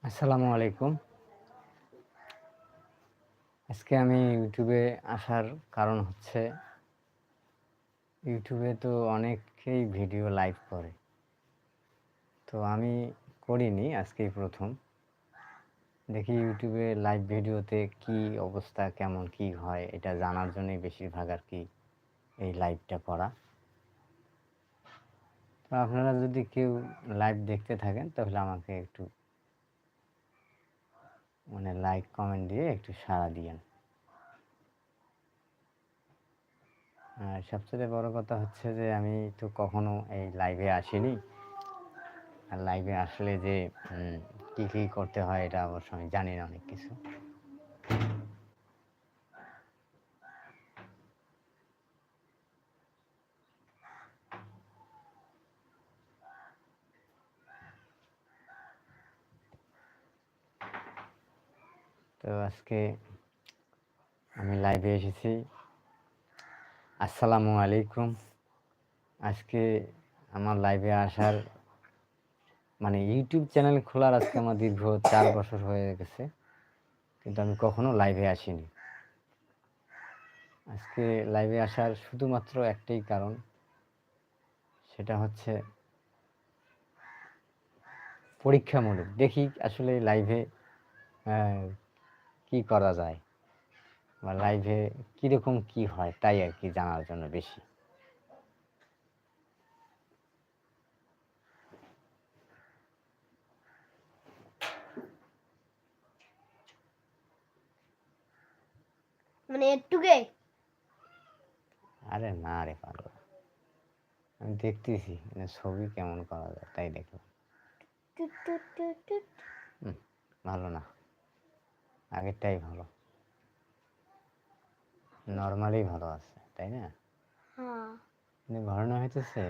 আসসালামু আলাইকুম। আজকে আমি ইউটিউবে আসার কারণ হচ্ছে ইউটিউবে তো অনেকেই ভিডিও লাইভ করে, তো আমি করিনি, আজকেই প্রথম দেখি ইউটিউবে লাইভ ভিডিওতে কি অবস্থা, কেমন কি হয় এটা জানার জন্যই বেশিরভাগ আর কি এই লাইভটা করা। তো আপনারা যদি কেউ লাইভ দেখতে থাকেন তাহলে আমাকে একটু লাইক কমেন্ট দিয়ে একটু সাড়া দিয়েন। আর সবচেয়ে বড় কথা হচ্ছে যে আমি তো কখনো এই লাইভে আসিনি, আর লাইভে আসলে যে কী কী করতে হয় এটা অবশ্য আমি জানি না অনেক কিছু। তো আজকে আমি লাইভে এসেছি। আসসালামু আলাইকুম। আজকে আমার লাইভে আসার ইউটিউব চ্যানেল খোলার আজকে আমার দীর্ঘ 4 বছর হয়ে গেছে, কিন্তু আমি কখনো লাইভে আসিনি। আজকে লাইভে আসার শুধুমাত্র একটাই কারণ, সেটা হচ্ছে পরীক্ষামূলক দেখি আসলে লাইভে কি করা যায় বা লাইভে কীরকম কি হয় তাই আর কি জানার জন্য বেশি। একটুকে আরে না রে পাগল, আমি দেখতেছি ছবি কেমন করা যায় তাই দেখলাম। ভালো না, আগেরটাই ভালো, নর্মালি ভালো আছে তাই না? হ্যাঁ, ঘটনা হইতেছে